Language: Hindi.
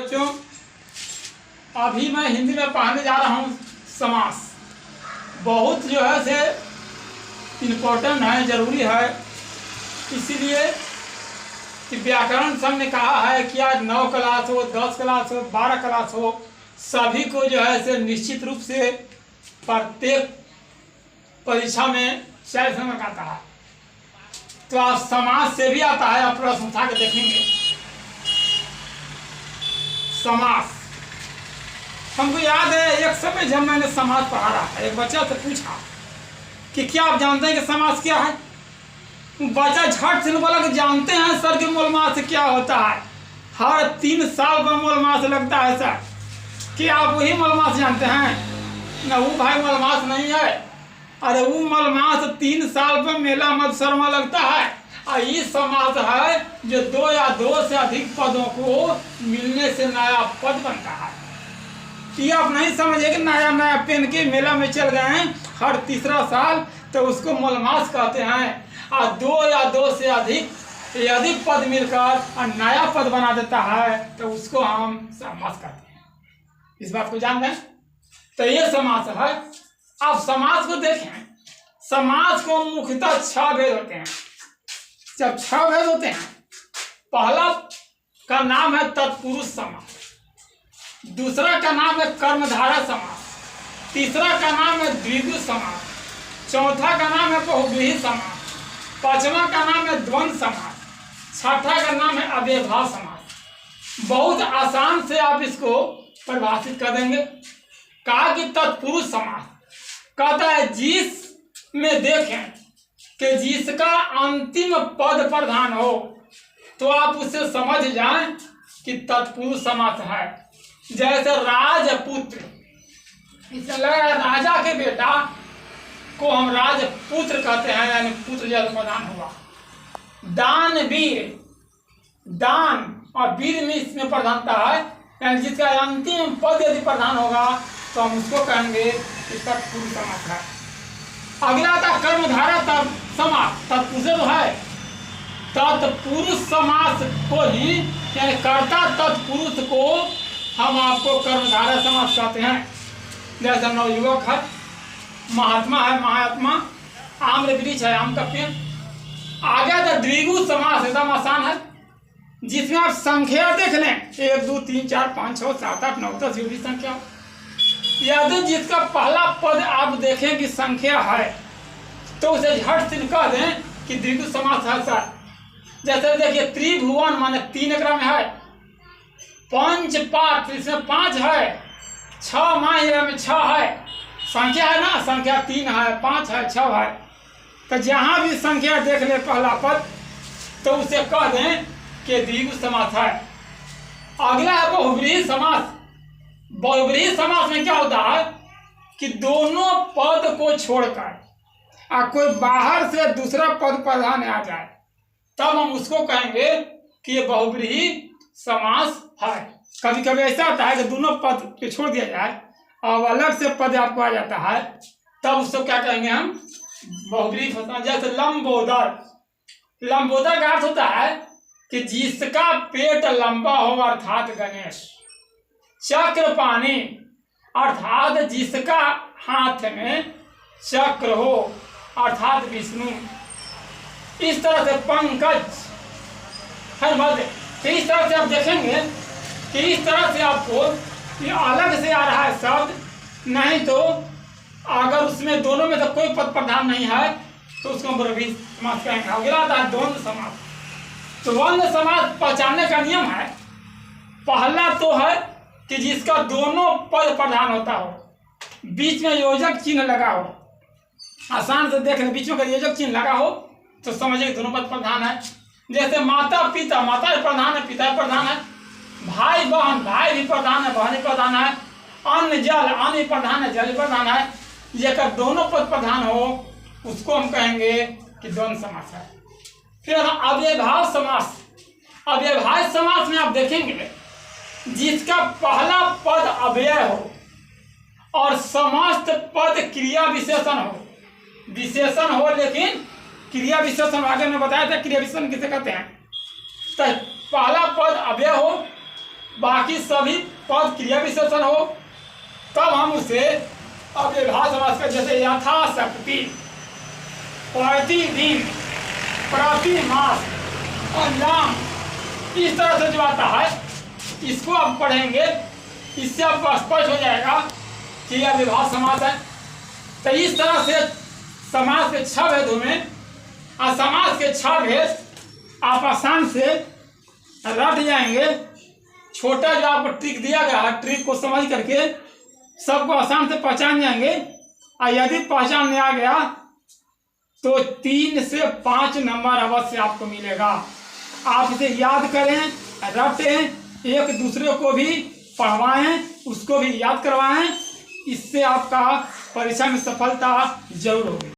बच्चों, अभी मैं हिंदी में पढ़ाने जा रहा हूँ समास। बहुत जो है से इम्पोर्टेंट है, ज़रूरी है। इसीलिए कि व्याकरण संघ ने कहा है कि आज 9 क्लास हो, 10 क्लास हो, 12 क्लास हो, सभी को जो है से निश्चित रूप से प्रत्येक परीक्षा में 40 नंबर का आता है। तो आप समास से भी आता है, आप प्रश्न उठा के देखेंगे। समास हमको याद है, एक समय जब मैंने समास पढ़ा रहा था, एक बच्चा से पूछा कि क्या आप जानते हैं कि समास क्या है। बच्चा झट से बोला कि जानते हैं सर कि मूलमास क्या होता है। हर 3 साल पर मूलमास लगता है सर। कि आप वही मूलमास जानते हैं ना? वो भाई मूलमास नहीं है। अरे वो मूलमास 3 साल पर मेला मधुशर्मा लगता है। और ये समास है जो 2 या 2 से अधिक पदों को मिलने से नया पद बनता है। ये आप नहीं समझे कि नया नया पेन के मेला में चल गए हैं हर तीसरा साल, तो उसको मूलमास कहते हैं। और 2 या 2 से अधिक पद मिलकर और नया पद बना देता है, तो उसको हम समास कहते हैं। इस बात को जान गए? तो ये समास है। आप समास को देखें, समास को मुख्यतः 6 भेद होते हैं। जब 6 भेद होते हैं, पहला का नाम है तत्पुरुष समास, दूसरा का नाम है कर्मधारय समास, तीसरा का नाम है द्विगु समास, चौथा का नाम है बहुव्रीहि समास, पांचवा का नाम है द्वंद्व समास, छठा का नाम है अव्ययभाव समास। बहुत आसान से आप इसको परिभाषित कर देंगे। कहा कि तत्पुरुष समास कहता है जिसमें देखें कि जिसका अंतिम पद प्रधान हो, तो आप उससे समझ जाएं कि तत्पुरुष समास है। जैसे राजपुत्र, इससे लगा राजा के बेटा को हम राजपुत्र कहते हैं, यानी पुत्र जब प्रधान हुआ। दानवीर, दान और वीर में इसमें प्रधानता है, यानी जिसका अंतिम पद यदि प्रधान होगा तो हम उसको कहेंगे कि तत्पुरुष समास है। अगला था कर्मधारय समास, तत्पुरुष तो है। तत्पुरुष समास को ही, यानी कर्ता तत्पुरुष को हम आपको कर्मधारय समास कहते हैं। जैसे नवयुवक है, महात्मा है, महात्मा, आम्र वृक्ष है, आम का पेड़। आगे तो द्विगु समास एकदम आसान है, जिसमें आप संख्या देख लें 1 2 3 4 5 6 7 8 9 10 जो भी संख्या हो, यदि जिसका पहला पद आप देखें कि संख्या है, तो उसे झट से कह दें कि द्विगु समास है सर। जैसे देखिए त्रिभुवन माने 3 क्रम है, पंचपात्र इसमें 5 है, 6 माह में 6 है, संख्या है ना, संख्या 3 है, 5 है, 6 है। तो जहां भी संख्या देख ले पहला पद, तो उसे कह दें कि द्विगु समास है। अगला है बहुव्रीहि समास। बहुव्रीहि समास में क्या होता है कि दोनों पद को छोड़कर कोई बाहर से दूसरा पद प्रधान आ जाए, तब हम उसको कहेंगे कि ये बहुव्रीहि समास है। कभी कभी ऐसा होता है कि दोनों पद को छोड़ दिया जाए और अलग से पद आपको आ जाता है, तब उसको क्या कहेंगे हम? बहुव्रीहि समास। जैसे लंबोदर, लंबोदर का अर्थ होता है कि जिसका पेट लंबा हो, अर्थात गणेश। चक्रपाणि अर्थात जिसका हाथ में चक्र हो, अर्थात विष्णु। इस तरह से पंकज है मध्य। तो इस तरह से आप देखेंगे कि इस तरह से आपको ये अलग से आ रहा है शब्द, नहीं तो अगर उसमें दोनों में से कोई पद प्रधान नहीं है तो उसको हम बहुव्रीहि समास कहेंगे। अगला आता है द्वंद्व समास। तो द्वंद्व समास पहचानने का नियम है, पहला तो है कि जिसका दोनों पद प्रधान होता हो, बीच में योजक चिन्ह लगा हो। आसान से देख ले, बीच में योजक चिन्ह लगा हो तो समझिए दोनों पद प्रधान है। जैसे माता पिता, माता भी प्रधान है, पिता भी प्रधान है। भाई बहन, भाई भी प्रधान है, बहन भी प्रधान है। अन्न जल, अन्न भी प्रधान है, जल भी प्रधान है। जेकर दोनों पद प्रधान हो उसको हम कहेंगे कि द्वंद्व समास है। फिर अव्ययभाव समास। अव्ययभाव समास में आप देखेंगे जिसका पहला पद अव्यय हो और समस्त पद क्रिया विशेषण हो। विशेषण हो लेकिन क्रिया विशेषण आगे में बताया था, क्रिया विशेषण किसे कहते हैं। तो पहला पद अव्यय हो, बाकी सभी पद क्रिया विशेषण हो, तब हम उसे अव्ययभाव समास का, जैसे यथाशक्ति, प्रतिदिन, प्रतिमास, अंजाम, इस तरह से जो आता है इसको आप पढ़ेंगे, इससे आपको स्पष्ट हो जाएगा कि यह अव्ययभाव समास है। तो इस तरह से समास के 6 भेदों में, और समास के 6 भेद आप आसान से रट जाएंगे। छोटा जो आपको ट्रिक दिया गया है, ट्रिक को समझ करके सबको आसान से पहचान जाएंगे। और यदि पहचान में आ गया तो 3 से 5 नंबर अवश्य आपको मिलेगा। आप इसे याद करें, रटें, एक दूसरे को भी पढ़वाएं, उसको भी याद करवाएं। इससे आपका परीक्षा में सफलता जरूर होगी।